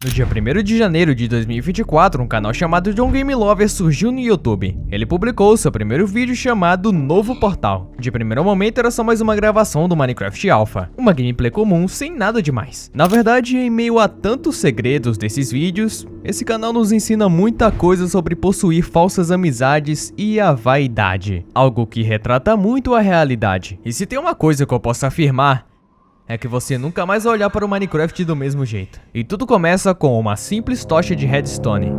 No dia 1º de janeiro de 2024, um canal chamado John Game Lover surgiu no YouTube. Ele publicou seu primeiro vídeo chamado Novo Portal. De primeiro momento era só mais uma gravação do Minecraft Alpha, uma gameplay comum sem nada demais. Na verdade, em meio a tantos segredos desses vídeos, esse canal nos ensina muita coisa sobre possuir falsas amizades e a vaidade, algo que retrata muito a realidade. E se tem uma coisa que eu posso afirmar, é que você nunca mais vai olhar para o Minecraft do mesmo jeito. E tudo começa com uma simples tocha de redstone.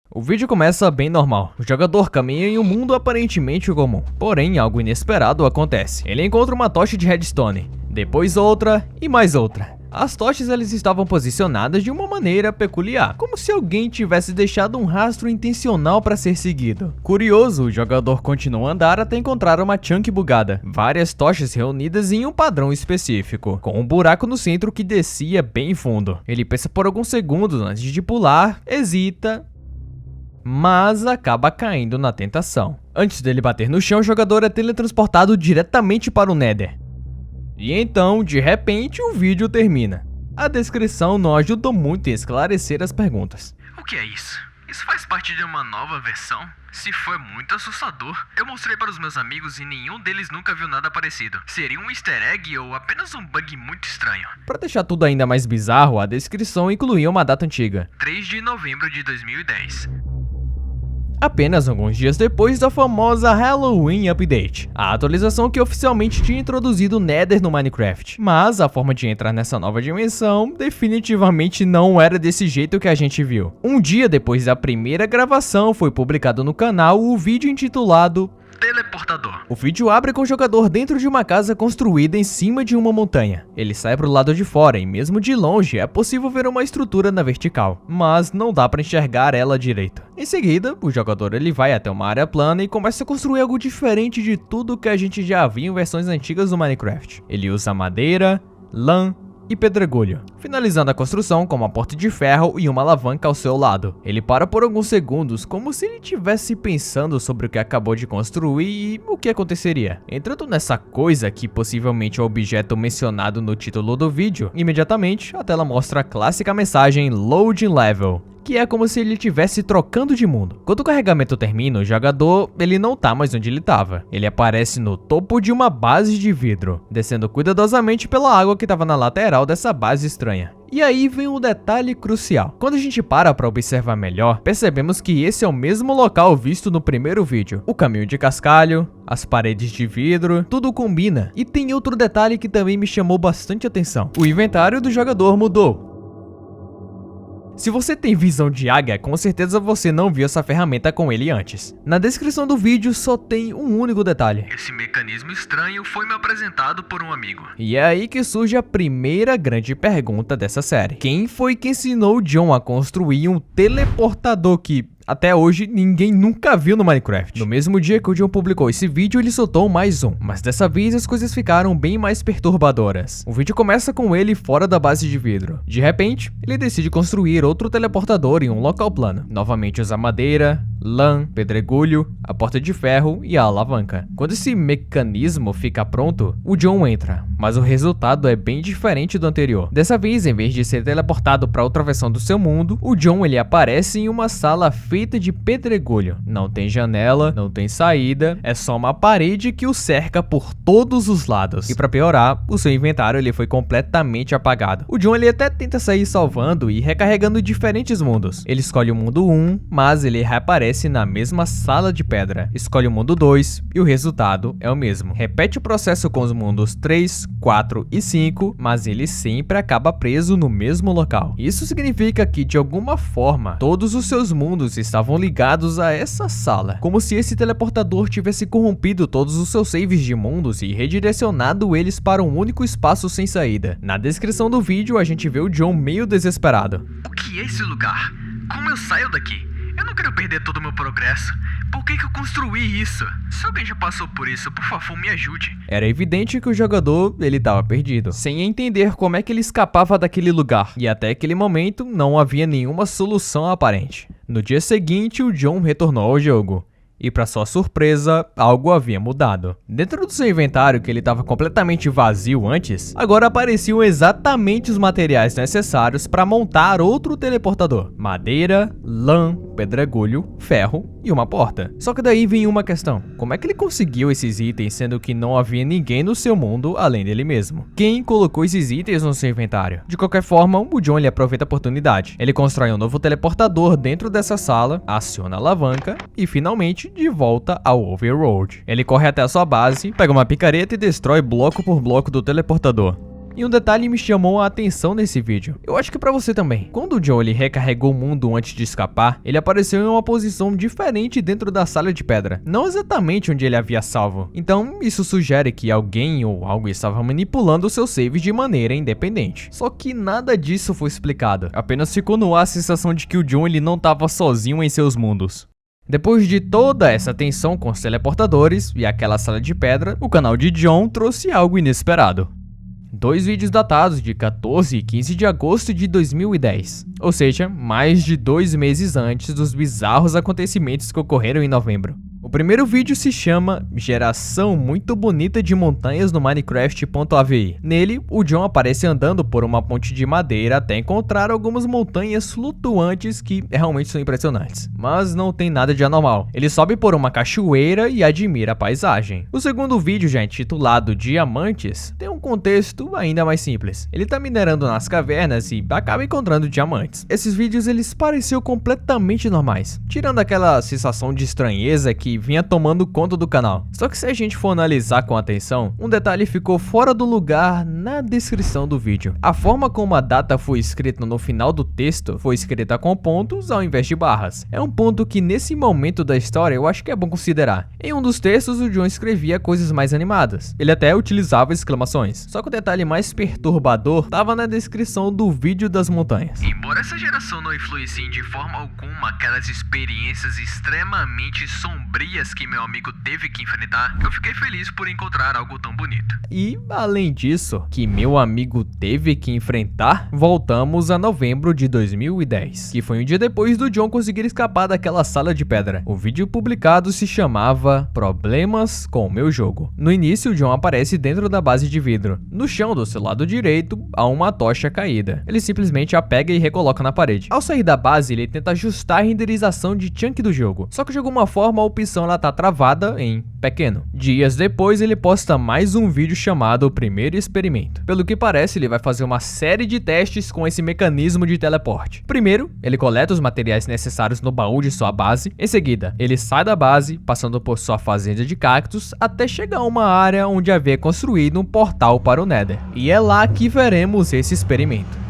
O vídeo começa bem normal. O jogador caminha em um mundo aparentemente comum. Porém, algo inesperado acontece. Ele encontra uma tocha de redstone, depois outra e mais outra. As tochas elas estavam posicionadas de uma maneira peculiar, como se alguém tivesse deixado um rastro intencional para ser seguido. Curioso, o jogador continua a andar até encontrar uma chunk bugada, várias tochas reunidas em um padrão específico, com um buraco no centro que descia bem fundo. Ele pensa por alguns segundos antes de pular, hesita, mas acaba caindo na tentação. Antes dele bater no chão, o jogador é teletransportado diretamente para o Nether. E então, de repente, o vídeo termina. A descrição não ajudou muito em esclarecer as perguntas. O que é isso? Isso faz parte de uma nova versão? Se for muito assustador. Eu mostrei para os meus amigos e nenhum deles nunca viu nada parecido. Seria um easter egg ou apenas um bug muito estranho? Para deixar tudo ainda mais bizarro, a descrição incluía uma data antiga. 3 de novembro de 2010. Apenas alguns dias depois da famosa Halloween Update, a atualização que oficialmente tinha introduzido o Nether no Minecraft. Mas a forma de entrar nessa nova dimensão definitivamente não era desse jeito que a gente viu. Um dia depois da primeira gravação foi publicado no canal o vídeo intitulado Teleportador. O vídeo abre com o jogador dentro de uma casa construída em cima de uma montanha. Ele sai para o lado de fora e mesmo de longe é possível ver uma estrutura na vertical, mas não dá para enxergar ela direito. Em seguida, o jogador ele vai até uma área plana e começa a construir algo diferente de tudo que a gente já viu em versões antigas do Minecraft. Ele usa madeira, lã e pedregulho, finalizando a construção com uma porta de ferro e uma alavanca ao seu lado. Ele para por alguns segundos, como se ele estivesse pensando sobre o que acabou de construir e o que aconteceria. Entrando nessa coisa, que possivelmente é o objeto mencionado no título do vídeo, imediatamente a tela mostra a clássica mensagem Loading Level, que é como se ele estivesse trocando de mundo. Quando o carregamento termina, o jogador ele não tá mais onde ele estava. Ele aparece no topo de uma base de vidro, descendo cuidadosamente pela água que estava na lateral dessa base estranha. E aí vem um detalhe crucial. Quando a gente para observar melhor, percebemos que esse é o mesmo local visto no primeiro vídeo. O caminho de cascalho, as paredes de vidro, tudo combina. E tem outro detalhe que também me chamou bastante atenção. O inventário do jogador mudou. Se você tem visão de águia, com certeza você não viu essa ferramenta com ele antes. Na descrição do vídeo só tem um único detalhe. Esse mecanismo estranho foi me apresentado por um amigo. E é aí que surge a primeira grande pergunta dessa série. Quem foi que ensinou o John a construir um teleportador que até hoje ninguém nunca viu no Minecraft? No mesmo dia que o John publicou esse vídeo, ele soltou mais um, mas dessa vez as coisas ficaram bem mais perturbadoras. O vídeo começa com ele fora da base de vidro. De repente, ele decide construir outro teleportador em um local plano. Novamente usa madeira, lã, pedregulho, a porta de ferro e a alavanca. Quando esse mecanismo fica pronto, o John entra, mas o resultado é bem diferente do anterior. Dessa vez, em vez de ser teleportado para outra versão do seu mundo, o John ele aparece em uma sala feita de pedregulho. Não tem janela, não tem saída, é só uma parede que o cerca por todos os lados. E para piorar, o seu inventário ele foi completamente apagado. O John ele até tenta sair salvando e recarregando diferentes mundos. Ele escolhe o mundo 1, mas ele reaparece na mesma sala de pedra. Escolhe o mundo 2 e o resultado é o mesmo. Repete o processo com os mundos 3, 4 e 5, mas ele sempre acaba preso no mesmo local. Isso significa que de alguma forma todos os seus mundos estavam ligados a essa sala, como se esse teleportador tivesse corrompido todos os seus saves de mundos e redirecionado eles para um único espaço sem saída. Na descrição do vídeo a gente vê o John meio desesperado. O que é esse lugar? Como eu saio daqui? Eu não quero perder todo o meu progresso. Por que eu construí isso? Se alguém já passou por isso, por favor, me ajude. Era evidente que o jogador, ele estava perdido, sem entender como é que ele escapava daquele lugar. E até aquele momento, não havia nenhuma solução aparente. No dia seguinte, o John retornou ao jogo. E para sua surpresa, algo havia mudado. Dentro do seu inventário, que ele estava completamente vazio antes, agora apareciam exatamente os materiais necessários para montar outro teleportador: madeira, lã, pedregulho, ferro e uma porta. Só que daí vem uma questão: como é que ele conseguiu esses itens sendo que não havia ninguém no seu mundo além dele mesmo? Quem colocou esses itens no seu inventário? De qualquer forma, o John ele aproveita a oportunidade. Ele constrói um novo teleportador dentro dessa sala, aciona a alavanca e finalmente de volta ao Overworld. Ele corre até a sua base, pega uma picareta e destrói bloco por bloco do teleportador. E um detalhe me chamou a atenção nesse vídeo. Eu acho que pra você também. Quando o John ele recarregou o mundo antes de escapar, ele apareceu em uma posição diferente dentro da sala de pedra. Não exatamente onde ele havia salvo. Então, isso sugere que alguém ou algo estava manipulando seus saves de maneira independente. Só que nada disso foi explicado. Apenas ficou no ar a sensação de que o John ele não estava sozinho em seus mundos. Depois de toda essa tensão com os teleportadores e aquela sala de pedra, o canal de John trouxe algo inesperado. 2 vídeos datados de 14 e 15 de agosto de 2010, ou seja, mais de 2 meses antes dos bizarros acontecimentos que ocorreram em novembro. O primeiro vídeo se chama Geração Muito Bonita de Montanhas no Minecraft.avi. Nele, o John aparece andando por uma ponte de madeira até encontrar algumas montanhas flutuantes que realmente são impressionantes. Mas não tem nada de anormal. Ele sobe por uma cachoeira e admira a paisagem. O segundo vídeo, já intitulado Diamantes, tem um contexto ainda mais simples. Ele tá minerando nas cavernas e acaba encontrando diamantes. Esses vídeos eles pareciam completamente normais, tirando aquela sensação de estranheza que vinha tomando conta do canal. Só que se a gente for analisar com atenção, um detalhe ficou fora do lugar na descrição do vídeo. A forma como a data foi escrita no final do texto foi escrita com pontos ao invés de barras. É um ponto que nesse momento da história eu acho que é bom considerar. Em um dos textos o John escrevia coisas mais animadas. Ele até utilizava exclamações. Só que o detalhe mais perturbador estava na descrição do vídeo das montanhas. Embora essa geração não influencie de forma alguma aquelas experiências extremamente sombrias que meu amigo teve que enfrentar, eu fiquei feliz por encontrar algo tão bonito. E, além disso, que meu amigo teve que enfrentar, voltamos a novembro de 2010, que foi um dia depois do John conseguir escapar daquela sala de pedra. O vídeo publicado se chamava Problemas com o Meu Jogo. No início, o John aparece dentro da base de vidro. No chão do seu lado direito, há uma tocha caída. Ele simplesmente a pega e recoloca na parede. Ao sair da base, ele tenta ajustar a renderização de chunk do jogo, só que de alguma forma a opção ela tá travada em pequeno. Dias depois ele posta mais um vídeo chamado O Primeiro Experimento. Pelo que parece, ele vai fazer uma série de testes com esse mecanismo de teleporte. Primeiro, ele coleta os materiais necessários no baú de sua base. Em seguida, ele sai da base, passando por sua fazenda de cactos, até chegar a uma área onde havia construído um portal para o Nether. E é lá que veremos esse experimento.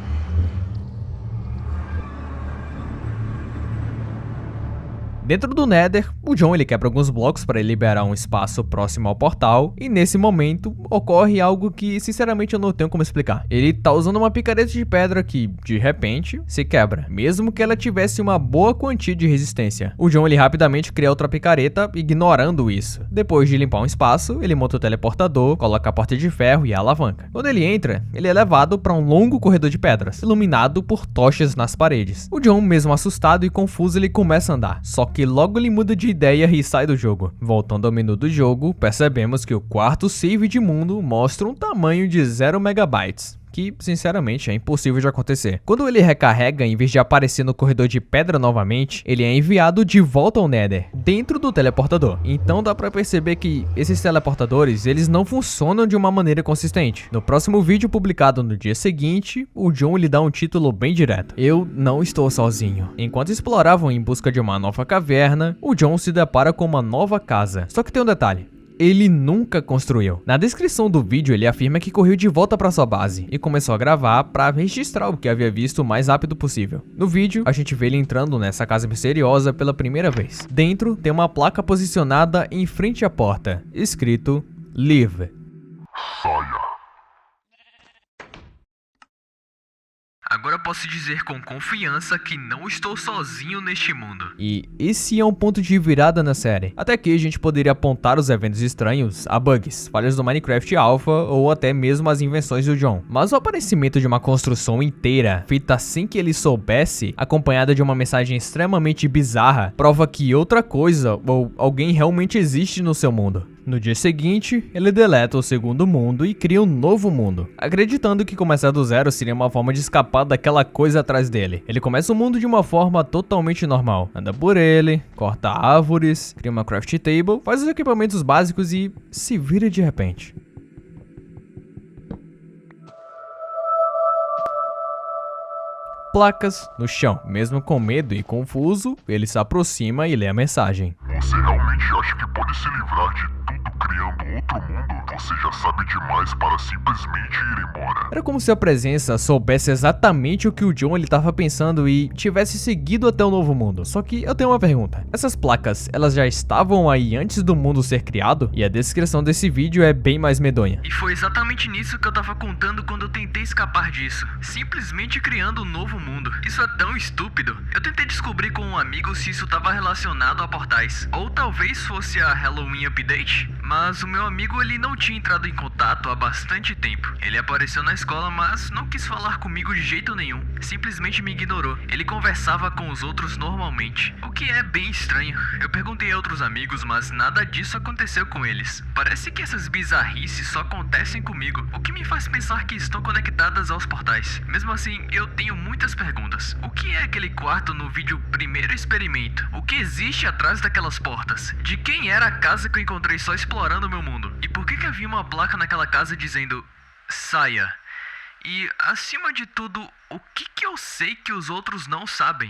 Dentro do Nether, o John ele quebra alguns blocos para liberar um espaço próximo ao portal, e nesse momento ocorre algo que sinceramente eu não tenho como explicar. Ele tá usando uma picareta de pedra que, de repente, se quebra, mesmo que ela tivesse uma boa quantia de resistência. O John ele rapidamente cria outra picareta, ignorando isso. Depois de limpar um espaço, ele monta o teleportador, coloca a porta de ferro e a alavanca. Quando ele entra, ele é levado para um longo corredor de pedras, iluminado por tochas nas paredes. O John, mesmo assustado e confuso, ele começa a andar, só que logo ele muda de ideia e sai do jogo. Voltando ao menu do jogo, percebemos que o quarto save de mundo mostra um tamanho de 0 megabytes. Que, sinceramente, é impossível de acontecer. Quando ele recarrega, em vez de aparecer no corredor de pedra novamente, ele é enviado de volta ao Nether, dentro do teleportador. Então dá pra perceber que esses teleportadores, eles não funcionam de uma maneira consistente. No próximo vídeo publicado no dia seguinte, o John lhe dá um título bem direto: Eu não estou sozinho. Enquanto exploravam em busca de uma nova caverna, o John se depara com uma nova casa. Só que tem um detalhe: ele nunca construiu. Na descrição do vídeo ele afirma que correu de volta para sua base e começou a gravar para registrar o que havia visto o mais rápido possível. No vídeo a gente vê ele entrando nessa casa misteriosa pela primeira vez. Dentro tem uma placa posicionada em frente à porta, escrito Leave. Saia. Agora posso dizer com confiança que não estou sozinho neste mundo. E esse é um ponto de virada na série. Até aqui a gente poderia apontar os eventos estranhos a bugs, falhas do Minecraft Alpha ou até mesmo as invenções do John. Mas o aparecimento de uma construção inteira, feita sem que ele soubesse, acompanhada de uma mensagem extremamente bizarra, prova que outra coisa ou alguém realmente existe no seu mundo. No dia seguinte, ele deleta o segundo mundo e cria um novo mundo, acreditando que começar do zero seria uma forma de escapar daquela coisa atrás dele. Ele começa o mundo de uma forma totalmente normal, anda por ele, corta árvores, cria uma craft table, faz os equipamentos básicos e se vira de repente. Placas no chão. Mesmo com medo e confuso, ele se aproxima e lê a mensagem. Você realmente acha que pode se livrar de tudo criando outro mundo? Você já sabe demais para simplesmente ir embora. Era como se a presença soubesse exatamente o que o John ele estava pensando e tivesse seguido até o novo mundo. Só que eu tenho uma pergunta. Essas placas, elas já estavam aí antes do mundo ser criado? E a descrição desse vídeo é bem mais medonha. E foi exatamente nisso que eu tava contando quando eu tentei escapar disso. Simplesmente criando um novo mundo. Isso é tão estúpido. Eu tentei descobrir com um amigo se isso tava relacionado a portais. Ou talvez fosse a Halloween Update. Mas o meu amigo ele não tinha entrado em contato há bastante tempo. Ele apareceu na escola, mas não quis falar comigo de jeito nenhum. Simplesmente me ignorou. Ele conversava com os outros normalmente, o que é bem estranho. Eu perguntei a outros amigos, mas nada disso aconteceu com eles. Parece que essas bizarrices só acontecem comigo, o que me faz pensar que estão conectadas aos portais. Mesmo assim, eu tenho muitas perguntas. O que é aquele quarto no vídeo Primeiro Experimento? O que existe atrás daquelas portas? De quem era a casa que eu encontrei só explorando o meu mundo? E por que havia uma placa naquela casa dizendo saia? E, acima de tudo, o que eu sei que os outros não sabem?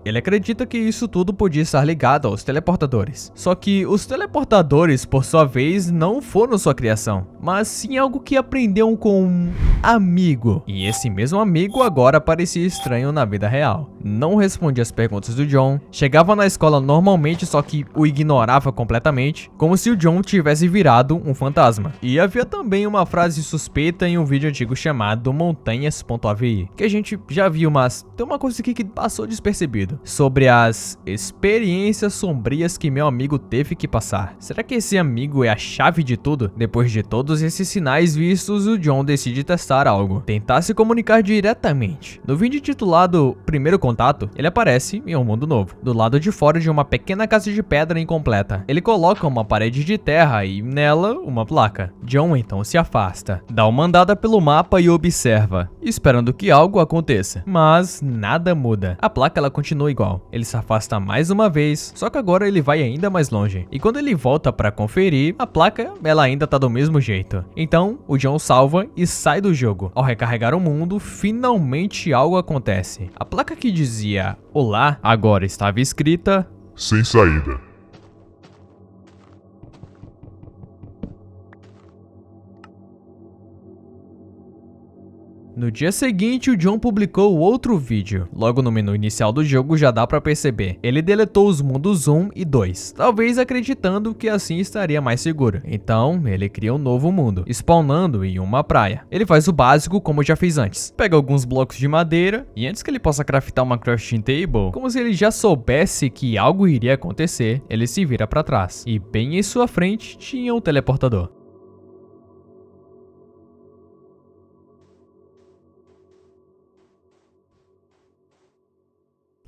Ele acredita que isso tudo podia estar ligado aos teleportadores. Só que os teleportadores, por sua vez, não foram sua criação, mas sim algo que aprendeu com um amigo. E esse mesmo amigo agora parecia estranho na vida real. Não respondia às perguntas do John, chegava na escola normalmente, só que o ignorava completamente, como se o John tivesse virado um fantasma. E havia também uma frase suspeita em um vídeo antigo chamado Montanhas.avi, que a gente já viu, mas tem uma coisa aqui que passou despercebido. Sobre as experiências sombrias que meu amigo teve que passar. Será que esse amigo é a chave de tudo? Depois de todos esses sinais vistos, o John decide testar algo. Tentar se comunicar diretamente. No vídeo titulado Primeiro Contato, ele aparece em um mundo novo, do lado de fora de uma pequena casa de pedra incompleta. Ele coloca uma parede de terra e nela uma placa. John então se afasta, dá uma andada pelo mapa e observa, esperando que algo aconteça. Mas nada muda. A placa ela continua igual. Ele se afasta mais uma vez, só que agora ele vai ainda mais longe. E quando ele volta para conferir, a placa ela ainda tá do mesmo jeito. Então, o John salva e sai do jogo. Ao recarregar o mundo, finalmente algo acontece. A placa que dizia olá, agora estava escrita sem saída. No dia seguinte, o John publicou outro vídeo. Logo no menu inicial do jogo já dá pra perceber. Ele deletou os mundos 1 e 2, talvez acreditando que assim estaria mais seguro. Então, ele cria um novo mundo, spawnando em uma praia. Ele faz o básico como já fez antes. Pega alguns blocos de madeira e antes que ele possa craftar uma crafting table, como se ele já soubesse que algo iria acontecer, ele se vira pra trás. E bem em sua frente tinha um teleportador.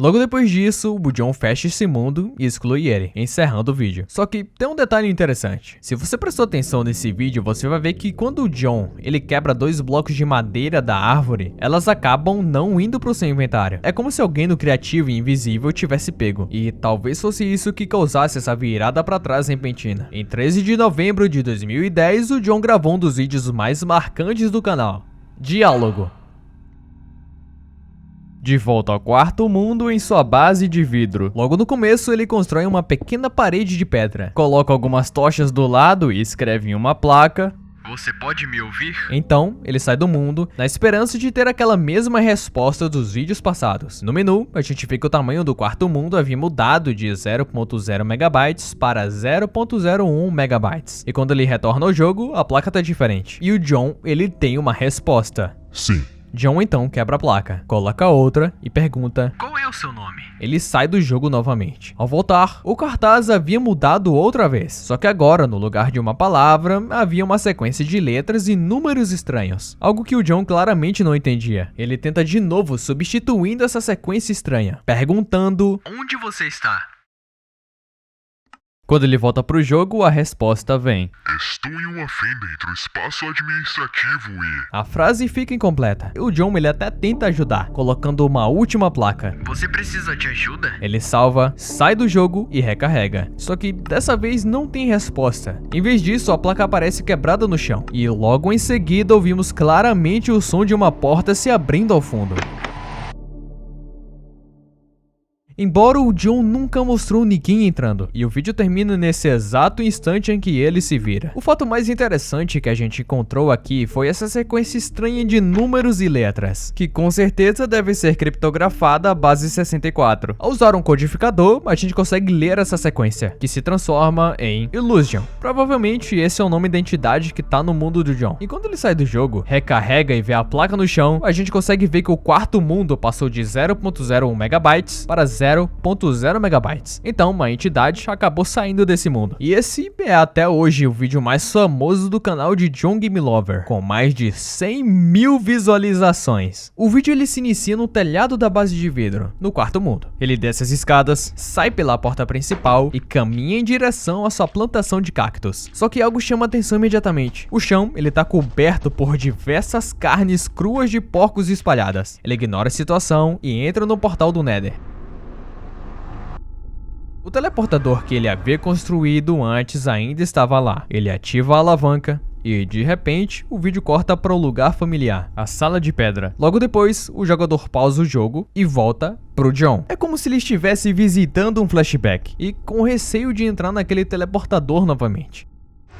Logo depois disso, o John fecha esse mundo e exclui ele, encerrando o vídeo. Só que tem um detalhe interessante. Se você prestou atenção nesse vídeo, você vai ver que quando o John ele quebra 2 blocos de madeira da árvore, elas acabam não indo pro seu inventário. É como se alguém no criativo e invisível tivesse pego. E talvez fosse isso que causasse essa virada pra trás repentina. Em 13 de novembro de 2010, o John gravou um dos vídeos mais marcantes do canal. Diálogo. De volta ao quarto mundo em sua base de vidro. Logo no começo ele constrói uma pequena parede de pedra, coloca algumas tochas do lado e escreve em uma placa: Você pode me ouvir? Então, ele sai do mundo na esperança de ter aquela mesma resposta dos vídeos passados. No menu, a gente vê que o tamanho do quarto mundo havia mudado de 0.0 MB para 0.01 MB. E quando ele retorna ao jogo, a placa tá diferente. E o John, ele tem uma resposta. Sim. John então quebra a placa, coloca outra e pergunta: Qual é o seu nome? Ele sai do jogo novamente. Ao voltar, o cartaz havia mudado outra vez, só que agora, no lugar de uma palavra, havia uma sequência de letras e números estranhos. Algo que o John claramente não entendia. Ele tenta de novo, substituindo essa sequência estranha, perguntando: Onde você está? Quando ele volta pro jogo, a resposta vem. Estou em uma fenda entre o espaço administrativo e... A frase fica incompleta. O John, ele até tenta ajudar, colocando uma última placa. Você precisa de ajuda? Ele salva, sai do jogo e recarrega. Só que dessa vez não tem resposta. Em vez disso, a placa aparece quebrada no chão. E logo em seguida ouvimos claramente o som de uma porta se abrindo ao fundo. Embora o John nunca mostrou ninguém entrando, e o vídeo termina nesse exato instante em que ele se vira. O fato mais interessante que a gente encontrou aqui foi essa sequência estranha de números e letras, que com certeza deve ser criptografada à base 64. Ao usar um codificador, a gente consegue ler essa sequência, que se transforma em Illusion. Provavelmente esse é o nome da entidade que tá no mundo do John. E quando ele sai do jogo, recarrega e vê a placa no chão, a gente consegue ver que o quarto mundo passou de 0.01 MB para 0.0 MB. Então, uma entidade acabou saindo desse mundo. E esse é até hoje o vídeo mais famoso do canal de John Game Lover, com mais de 100 mil visualizações. O vídeo ele se inicia no telhado da base de vidro, no quarto mundo. Ele desce as escadas, sai pela porta principal e caminha em direção à sua plantação de cactos. Só que algo chama atenção imediatamente. O chão ele tá coberto por diversas carnes cruas de porcos espalhadas. Ele ignora a situação e entra no portal do Nether. O teleportador que ele havia construído antes ainda estava lá. Ele ativa a alavanca e, de repente, o vídeo corta para o lugar familiar, a sala de pedra. Logo depois, o jogador pausa o jogo e volta pro John. É como se ele estivesse visitando um flashback e com receio de entrar naquele teleportador novamente.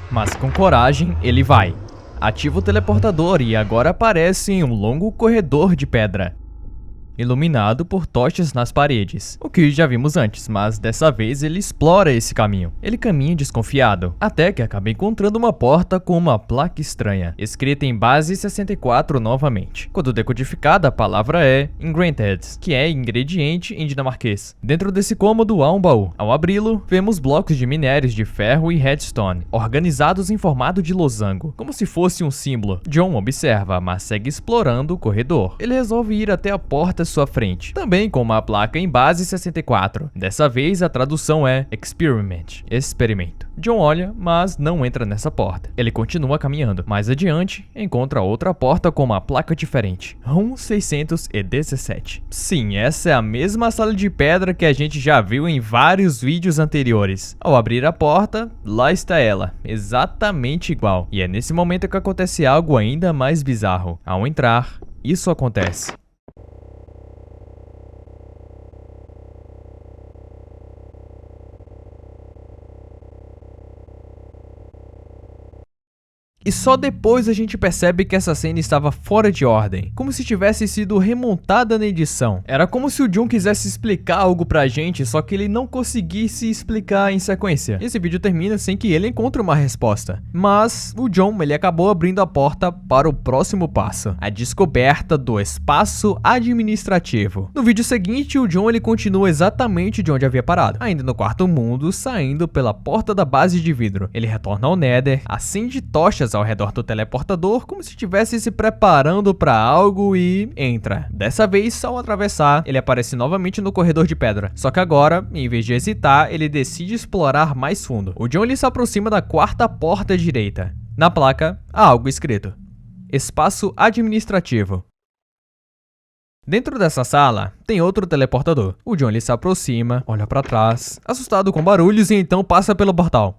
Mas com coragem, ele vai. Ativa o teleportador e agora aparece em um longo corredor de pedra, iluminado por tochas nas paredes, o que já vimos antes, mas dessa vez ele explora esse caminho. Ele caminha desconfiado, até que acaba encontrando uma porta com uma placa estranha, escrita em base 64 novamente. Quando decodificada, a palavra é Ingranted, que é ingrediente em dinamarquês. Dentro desse cômodo há um baú. Ao abri-lo, vemos blocos de minérios de ferro e redstone, organizados em formato de losango, como se fosse um símbolo. John observa, mas segue explorando o corredor. Ele resolve ir até a porta sua frente, também com uma placa em base 64. Dessa vez a tradução é Experiment, experimento. John olha, mas não entra nessa porta. Ele continua caminhando. Mais adiante, encontra outra porta com uma placa diferente. Room 617. Sim, essa é a mesma sala de pedra que a gente já viu em vários vídeos anteriores. Ao abrir a porta, lá está ela, exatamente igual. E é nesse momento que acontece algo ainda mais bizarro. Ao entrar, isso acontece. E só depois a gente percebe que essa cena estava fora de ordem, como se tivesse sido remontada na edição. Era como se o John quisesse explicar algo pra gente, só que ele não conseguisse explicar em sequência. Esse vídeo termina sem que ele encontre uma resposta. Mas o John, ele acabou abrindo a porta para o próximo passo, a descoberta do espaço administrativo. No vídeo seguinte, o John ele continua exatamente de onde havia parado, ainda no quarto mundo, saindo pela porta da base de vidro. Ele retorna ao Nether, acende tochas ao redor do teleportador, como se estivesse se preparando para algo e entra. Dessa vez, ao atravessar, ele aparece novamente no corredor de pedra. Só que agora, em vez de hesitar, ele decide explorar mais fundo. O John ele se aproxima da quarta porta direita. Na placa, há algo escrito: Espaço administrativo. Dentro dessa sala, tem outro teleportador. O John ele se aproxima, olha para trás, assustado com barulhos, e então passa pelo portal.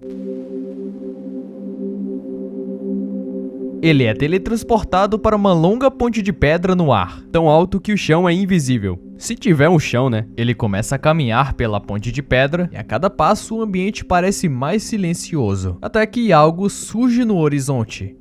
Ele é teletransportado para uma longa ponte de pedra no ar, tão alto que o chão é invisível. Se tiver um chão, né? Ele começa a caminhar pela ponte de pedra e a cada passo o ambiente parece mais silencioso, até que algo surge no horizonte.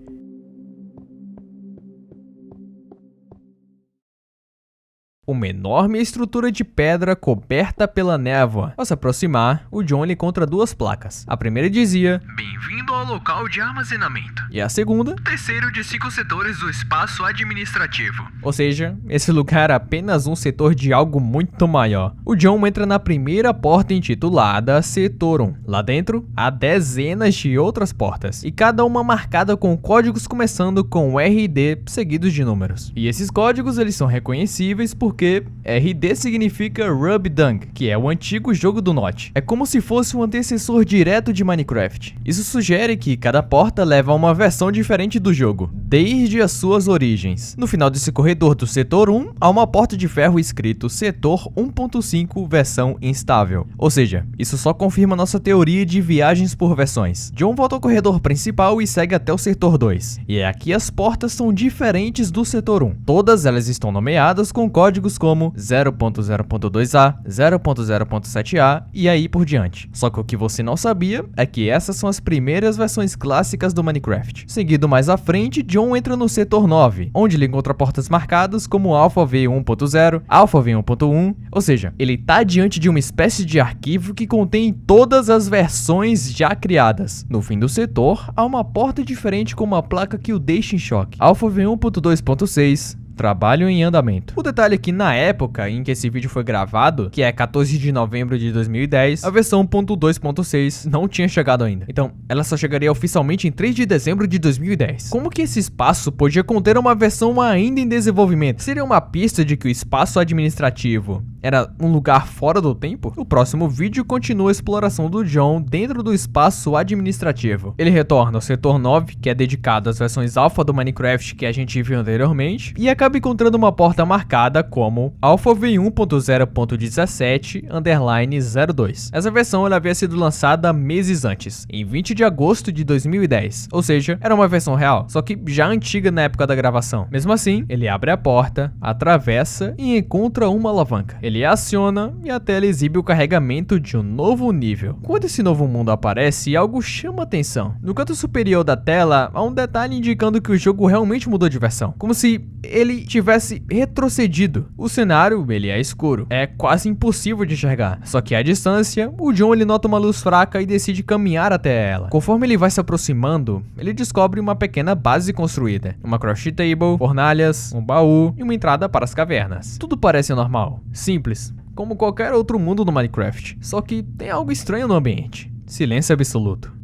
uma enorme estrutura de pedra coberta pela névoa. Ao se aproximar, o John encontra duas placas. A primeira dizia: Bem-vindo ao local de armazenamento. E a segunda: Terceiro de 5 setores do espaço administrativo. Ou seja, esse lugar era apenas um setor de algo muito maior. O John entra na primeira porta intitulada Setor 1. Lá dentro, há dezenas de outras portas, e cada uma marcada com códigos começando com RD seguidos de números. E esses códigos eles são reconhecíveis porque RD significa Rub Dung, que é o antigo jogo do Notch. É como se fosse um antecessor direto de Minecraft. Isso sugere que cada porta leva a uma versão diferente do jogo, desde as suas origens. No final desse corredor do Setor 1, há uma porta de ferro escrito Setor 1.5 versão instável. Ou seja, isso só confirma nossa teoria de viagens por versões. John volta ao corredor principal e segue até o Setor 2. E aqui as portas são diferentes do Setor 1. Todas elas estão nomeadas com códigos como 0.0.2a, 0.0.7a e aí por diante. Só que o que você não sabia é que essas são as primeiras versões clássicas do Minecraft. Seguido mais à frente, John entra no Setor 9, onde ele encontra portas marcadas como Alpha V1.0, Alpha V1.1, ou seja, ele está diante de uma espécie de arquivo que contém todas as versões já criadas. No fim do setor, há uma porta diferente com uma placa que o deixa em choque. Alpha V1.2.6, trabalho em andamento. O detalhe é que na época em que esse vídeo foi gravado, que é 14 de novembro de 2010, a versão 1.2.6 não tinha chegado ainda. Então, ela só chegaria oficialmente em 3 de dezembro de 2010. Como que esse espaço podia conter uma versão ainda em desenvolvimento? Seria uma pista de que o espaço administrativo era um lugar fora do tempo? O próximo vídeo continua a exploração do John dentro do espaço administrativo. Ele retorna ao setor 9, que é dedicado às versões alfa do Minecraft que a gente viu anteriormente, e acaba encontrando uma porta marcada como Alpha V1.0.17_02. Essa versão ela havia sido lançada meses antes, em 20 de agosto de 2010, ou seja, era uma versão real, só que já antiga na época da gravação. Mesmo assim, ele abre a porta, atravessa e encontra uma alavanca. Ele a aciona e a tela exibe o carregamento de um novo nível. Quando esse novo mundo aparece, algo chama atenção. No canto superior da tela, há um detalhe indicando que o jogo realmente mudou de versão, como se ele tivesse retrocedido. O cenário, ele é escuro, é quase impossível de enxergar, só que à distância, o John ele nota uma luz fraca e decide caminhar até ela. Conforme ele vai se aproximando, ele descobre uma pequena base construída, uma crafting table, fornalhas, um baú e uma entrada para as cavernas. Tudo parece normal, simples, como qualquer outro mundo no Minecraft, só que tem algo estranho no ambiente. Silêncio absoluto.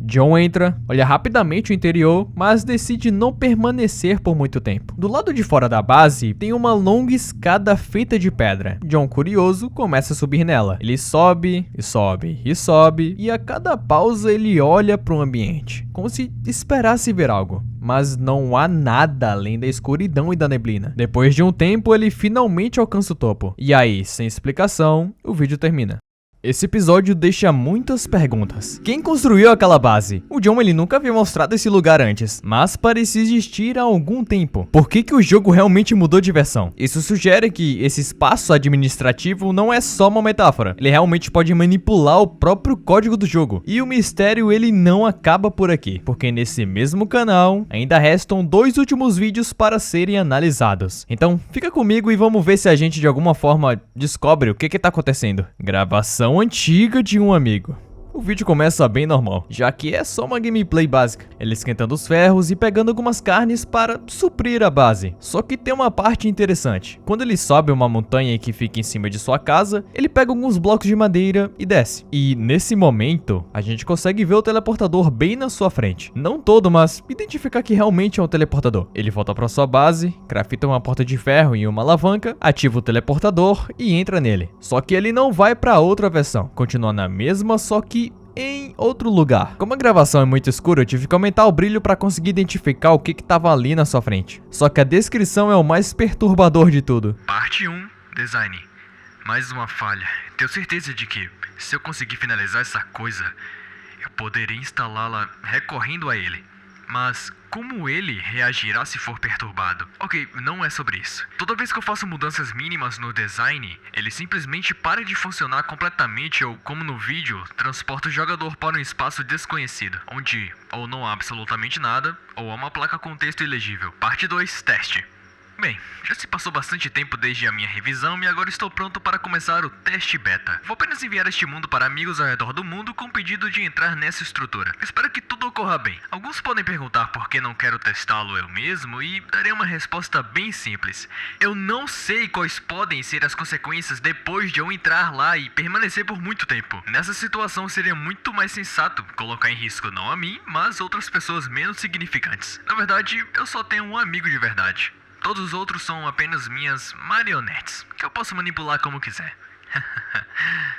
John entra, olha rapidamente o interior, mas decide não permanecer por muito tempo. Do lado de fora da base, tem uma longa escada feita de pedra. John, curioso, começa a subir nela. Ele sobe, e sobe, e sobe, e a cada pausa ele olha para o ambiente, como se esperasse ver algo. Mas não há nada além da escuridão e da neblina. Depois de um tempo, ele finalmente alcança o topo. E aí, sem explicação, o vídeo termina. Esse episódio deixa muitas perguntas. Quem construiu aquela base? O John ele nunca havia mostrado esse lugar antes, mas parecia existir há algum tempo. Por que o jogo realmente mudou de versão? Isso sugere que esse espaço administrativo não é só uma metáfora. Ele realmente pode manipular o próprio código do jogo. E o mistério ele não acaba por aqui, porque nesse mesmo canal ainda restam 2 últimos vídeos para serem analisados. Então fica comigo e vamos ver se a gente de alguma forma descobre o que está acontecendo. Gravação antiga de um amigo. O vídeo começa bem normal, já que é só uma gameplay básica, ele esquentando os ferros e pegando algumas carnes para suprir a base. Só que tem uma parte interessante. Quando ele sobe uma montanha que fica em cima de sua casa, ele pega alguns blocos de madeira e desce. E nesse momento, a gente consegue ver o teleportador bem na sua frente. Não todo, mas identificar que realmente é um teleportador. Ele volta para sua base, crafta uma porta de ferro e uma alavanca, ativa o teleportador e entra nele. Só que ele não vai para outra versão, continua na mesma, só que em outro lugar. Como a gravação é muito escura, eu tive que aumentar o brilho para conseguir identificar o que estava ali na sua frente. Só que a descrição é o mais perturbador de tudo. Parte 1, design. Mais uma falha. Tenho certeza de que, se eu conseguir finalizar essa coisa, eu poderia instalá-la recorrendo a ele. Mas como ele reagirá se for perturbado. Ok, não é sobre isso. Toda vez que eu faço mudanças mínimas no design, ele simplesmente para de funcionar completamente ou, como no vídeo, transporta o jogador para um espaço desconhecido, onde ou não há absolutamente nada, ou há uma placa com texto ilegível. Parte 2, teste. Bem, já se passou bastante tempo desde a minha revisão e agora estou pronto para começar o teste beta. Vou apenas enviar este mundo para amigos ao redor do mundo com o pedido de entrar nessa estrutura. Espero que tudo ocorra bem. Alguns podem perguntar por que não quero testá-lo eu mesmo e darei uma resposta bem simples. Eu não sei quais podem ser as consequências depois de eu entrar lá e permanecer por muito tempo. Nessa situação seria muito mais sensato colocar em risco não a mim, mas outras pessoas menos significantes. Na verdade, eu só tenho um amigo de verdade. Todos os outros são apenas minhas marionetes, que eu posso manipular como quiser.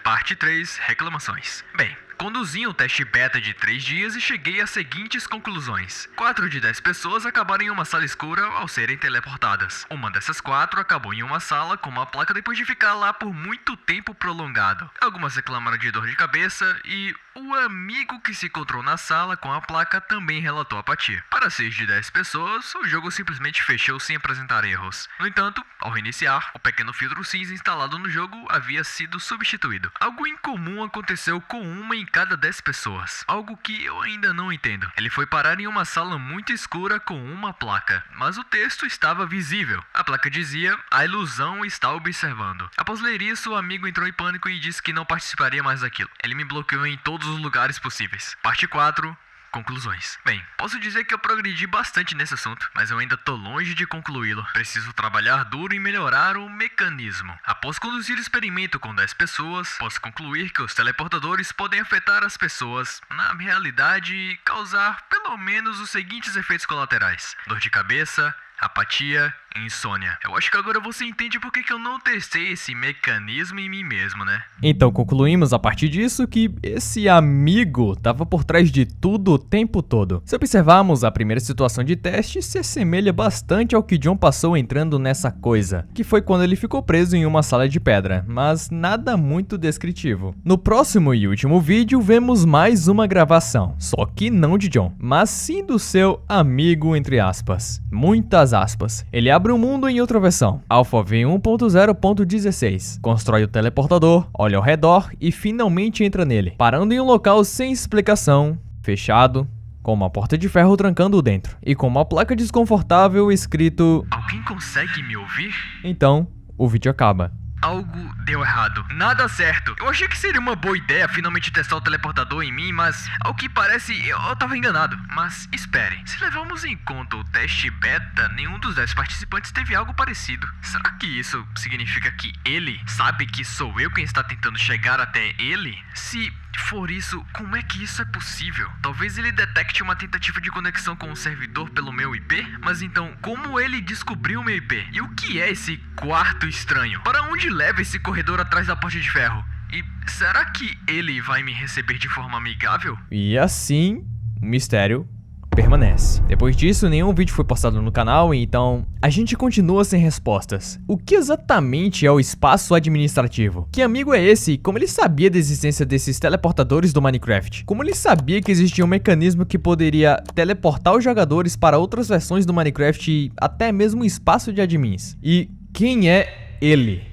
Parte 3, reclamações. Bem, conduzi um teste beta de 3 dias e cheguei às seguintes conclusões. 4 de 10 pessoas acabaram em uma sala escura ao serem teleportadas. Uma dessas 4 acabou em uma sala com uma placa depois de ficar lá por muito tempo prolongado. Algumas reclamaram de dor de cabeça e o amigo que se encontrou na sala com a placa também relatou apatia. Para 6 de 10 pessoas, o jogo simplesmente fechou sem apresentar erros. No entanto, ao reiniciar, o pequeno filtro cinza instalado no jogo havia sido substituído. Algo incomum aconteceu com uma em cada 10 pessoas. Algo que eu ainda não entendo. Ele foi parar em uma sala muito escura com uma placa, mas o texto estava visível. A placa dizia: "A ilusão está observando". Após ler isso, o amigo entrou em pânico e disse que não participaria mais daquilo. Ele me bloqueou em todos os lugares possíveis. Parte 4. Conclusões. Bem, posso dizer que eu progredi bastante nesse assunto, mas eu ainda tô longe de concluí-lo. Preciso trabalhar duro em melhorar o mecanismo. Após conduzir o experimento com 10 pessoas, posso concluir que os teleportadores podem afetar as pessoas, na realidade, e causar pelo menos os seguintes efeitos colaterais: dor de cabeça, apatia e insônia. Eu acho que agora você entende por que eu não testei esse mecanismo em mim mesmo, né? Então concluímos a partir disso que esse amigo estava por trás de tudo o tempo todo. Se observarmos a primeira situação de teste, se assemelha bastante ao que John passou entrando nessa coisa, que foi quando ele ficou preso em uma sala de pedra, mas nada muito descritivo. No próximo e último vídeo vemos mais uma gravação, só que não de John, mas sim do seu amigo entre aspas. Muitas aspas. Ele abre o mundo em outra versão, Alpha V1.0.16, constrói o teleportador, olha ao redor e finalmente entra nele, parando em um local sem explicação, fechado, com uma porta de ferro trancando-o dentro, e com uma placa desconfortável escrito: "Alguém consegue me ouvir?" Então, o vídeo acaba. Algo deu errado. Nada certo. Eu achei que seria uma boa ideia finalmente testar o teleportador em mim, mas ao que parece eu tava enganado. Mas espere, se levarmos em conta o teste beta, nenhum dos 10 participantes teve algo parecido. Será que isso significa que ele sabe que sou eu quem está tentando chegar até ele? Se for isso, como é que isso é possível? Talvez ele detecte uma tentativa de conexão com o servidor pelo meu IP? Mas então, como ele descobriu o meu IP? E o que é esse quarto estranho? Para onde leva esse corredor atrás da porta de ferro? E será que ele vai me receber de forma amigável? E assim, o mistério permanece. Depois disso, nenhum vídeo foi postado no canal, então a gente continua sem respostas. O que exatamente é o espaço administrativo? Que amigo é esse e como ele sabia da existência desses teleportadores do Minecraft? Como ele sabia que existia um mecanismo que poderia teleportar os jogadores para outras versões do Minecraft e até mesmo um espaço de admins? E quem é ele?